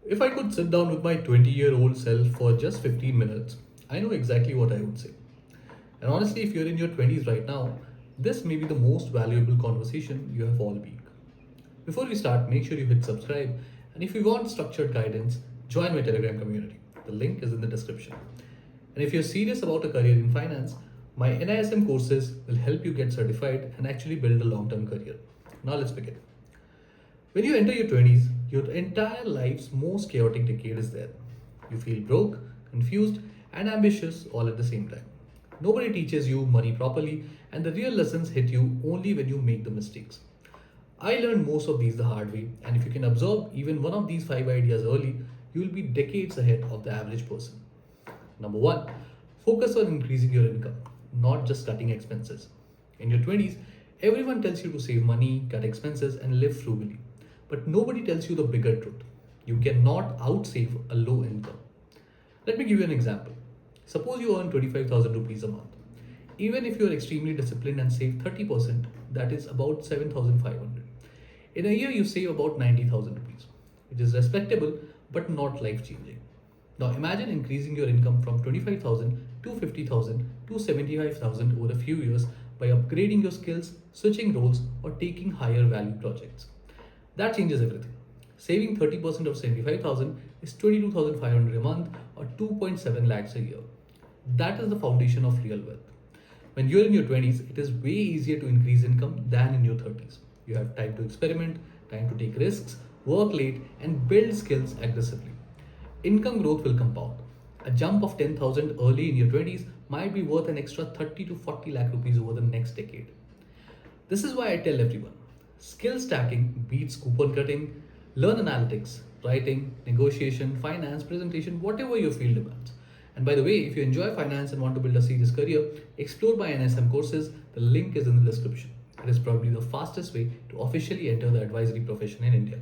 If I could sit down with my 20-year-old self for just 15 minutes, I know exactly what I would say. And honestly, if you're in your 20s right now, this may be the most valuable conversation you have all week. Before we start, make sure you hit subscribe. And if you want structured guidance, join my Telegram community. The link is in the description. And if you're serious about a career in finance, my NISM courses will help you get certified and actually build a long term career. Now let's begin. When you enter your 20s, your entire life's most chaotic decade is there. You feel broke, confused, and ambitious all at the same time. Nobody teaches you money properly, and the real lessons hit you only when you make the mistakes. I learned most of these the hard way, and if you can absorb even one of these five ideas early, you will be decades ahead of the average person. Number one, focus on increasing your income, not just cutting expenses. In your 20s, everyone tells you to save money, cut expenses, and live frugally. But nobody tells you the bigger truth. You cannot outsave a low income. Let me give you an example. Suppose you earn 25,000 rupees a month. Even if you are extremely disciplined and save 30%, that is about 7,500. In a year, you save about 90,000 rupees, which is respectable but not life changing. Now imagine increasing your income from 25,000 to 50,000 to 75,000 over a few years by upgrading your skills, switching roles, or taking higher value projects. That changes everything. Saving 30% of 75,000 is 22,500 a month or 2.7 lakhs a year. That is the foundation of real wealth. When you're in your 20s, it is way easier to increase income than in your 30s. You have time to experiment, time to take risks, work late, and build skills aggressively. Income growth will compound. A jump of 10,000 early in your 20s might be worth an extra 30 to 40 lakh rupees over the next decade. This is why I tell everyone skill stacking beats coupon cutting, learn analytics, writing, negotiation, finance, presentation, whatever your field demands. And by the way, if you enjoy finance and want to build a serious career, explore my NSM courses. The link is in the description. It is probably the fastest way to officially enter the advisory profession in India.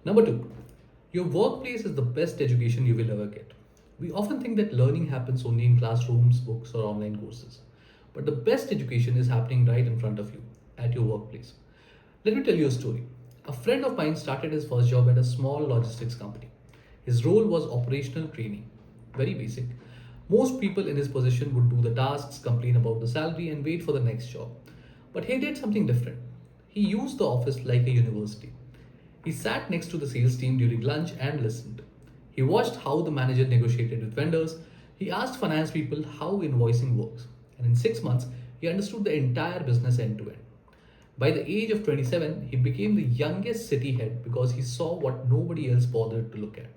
Number two, your workplace is the best education you will ever get. We often think that learning happens only in classrooms, books, or online courses. But the best education is happening right in front of you, at your workplace. Let me tell you a story. A friend of mine started his first job at a small logistics company. His role was operational training, very basic. Most people in his position would do the tasks, complain about the salary, and wait for the next job. But he did something different. He used the office like a university. He sat next to the sales team during lunch and listened. He watched how the manager negotiated with vendors. He asked finance people how invoicing works. And in 6 months, he understood the entire business end to end. By the age of 27, he became the youngest city head because he saw what nobody else bothered to look at.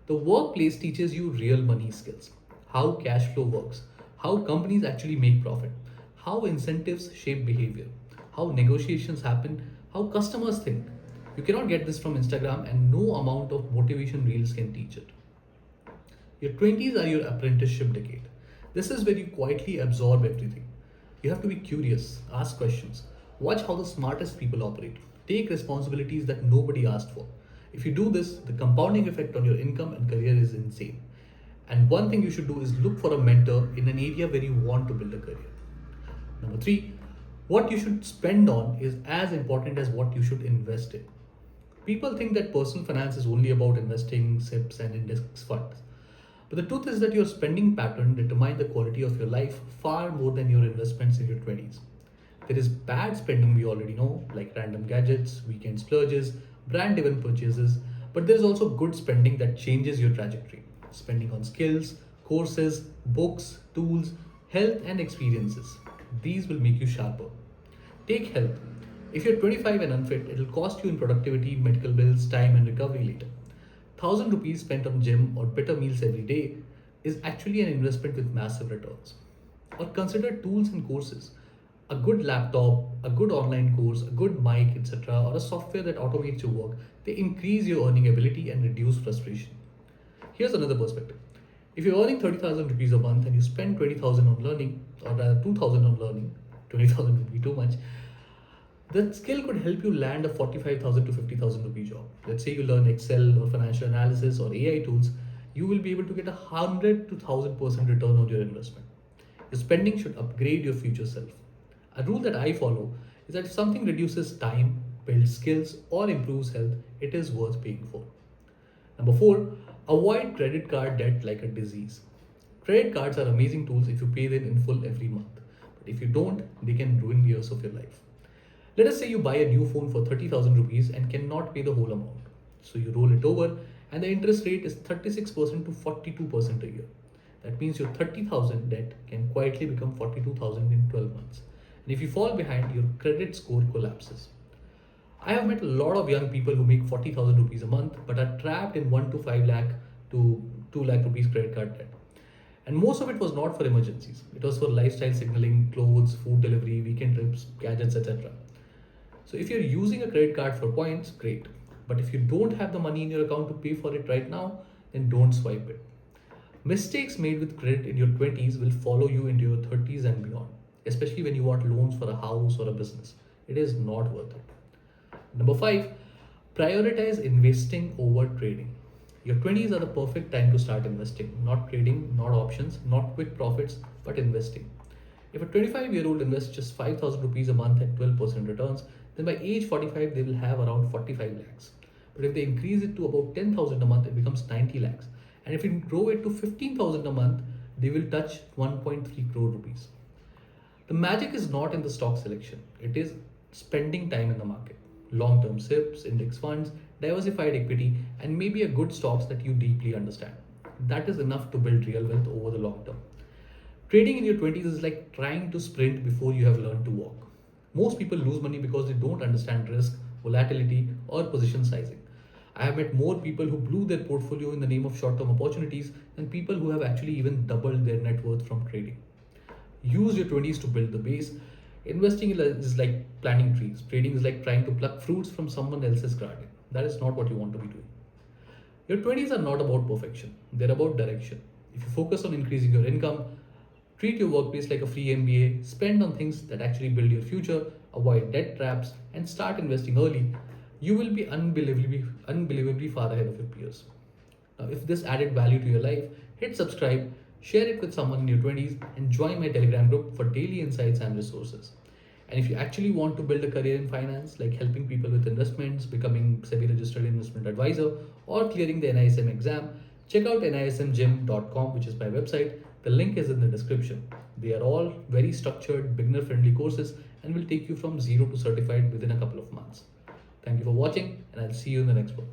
The workplace teaches you real money skills, how cash flow works, how companies actually make profit, how incentives shape behavior, how negotiations happen, how customers think. You cannot get this from Instagram, and no amount of motivation reels can teach it. Your 20s are your apprenticeship decade. This is where you quietly absorb everything. You have to be curious, ask questions, watch how the smartest people operate, take responsibilities that nobody asked for. If you do this, the compounding effect on your income and career is insane. And one thing you should do is look for a mentor in an area where you want to build a career. Number three, what you should spend on is as important as what you should invest in. People think that personal finance is only about investing, SIPs, and index funds. But the truth is that your spending pattern determines the quality of your life far more than your investments in your 20s. There is bad spending we already know, like random gadgets, weekend splurges, brand driven purchases, but there is also good spending that changes your trajectory. Spending on skills, courses, books, tools, health, and experiences. These will make you sharper. Take health. If you're 25 and unfit, it'll cost you in productivity, medical bills, time, and recovery later. 1,000 rupees spent on gym or better meals every day is actually an investment with massive returns. Or consider tools and courses. A good laptop, a good online course, a good mic, etc., or a software that automates your work, they increase your earning ability and reduce frustration. Here's another perspective. If you're earning 30,000 rupees a month and you spend 20,000 on learning, or rather 2,000 on learning, 20,000 would be too much, that skill could help you land a 45,000 to 50,000 rupee job. Let's say you learn Excel or financial analysis or AI tools, you will be able to get a 100 to 1000% return on your investment. Your spending should upgrade your future self. A rule that I follow is that if something reduces time, builds skills, or improves health, it is worth paying for. Number four, avoid credit card debt like a disease. Credit cards are amazing tools if you pay them in full every month. But if you don't, they can ruin years of your life. Let us say you buy a new phone for 30,000 rupees and cannot pay the whole amount. So you roll it over and the interest rate is 36% to 42% a year. That means your 30,000 debt can quietly become 42,000 in 12 months. And if you fall behind, your credit score collapses. I have met a lot of young people who make 40,000 rupees a month but are trapped in 1 to 5 lakh to 2 lakh rupees credit card debt. And most of it was not for emergencies. It was for lifestyle signaling, clothes, food delivery, weekend trips, gadgets, etc. So if you're using a credit card for points, great. But if you don't have the money in your account to pay for it right now, then don't swipe it. Mistakes made with credit in your 20s will follow you into your 30s and beyond, especially when you want loans for a house or a business. It is not worth it. Number five, prioritize investing over trading. Your 20s are the perfect time to start investing, not trading, not options, not quick profits, but investing. If a 25-year-old invests just 5,000 rupees a month at 12% returns, then by age 45 they will have around 45 lakhs. But if they increase it to about 10,000 a month, it becomes 90 lakhs. And if you grow it to 15,000 a month, they will touch 1.3 crore rupees. The magic is not in the stock selection, it is spending time in the market. Long term SIPs, index funds, diversified equity, and maybe a good stocks that you deeply understand. That is enough to build real wealth over the long term. Trading in your 20s is like trying to sprint before you have learned to walk. Most people lose money because they don't understand risk, volatility, or position sizing. I have met more people who blew their portfolio in the name of short term opportunities than people who have actually even doubled their net worth from trading. Use your 20s to build the base. Investing is like planting trees. Trading is like trying to pluck fruits from someone else's garden. That is not what you want to be doing. Your 20s are not about perfection, they're about direction. If you focus on increasing your income, treat your workplace like a free MBA, spend on things that actually build your future, avoid debt traps, and start investing early, you will be unbelievably far ahead of your peers. Now, if this added value to your life, hit subscribe, share it with someone in your 20s, and join my Telegram group for daily insights and resources. And if you actually want to build a career in finance, like helping people with investments, becoming SEBI-registered investment advisor, or clearing the NISM exam, check out nismgym.com, which is my website. The link is in the description. They are all very structured, beginner-friendly courses and will take you from zero to certified within a couple of months. Thank you for watching, and I'll see you in the next one.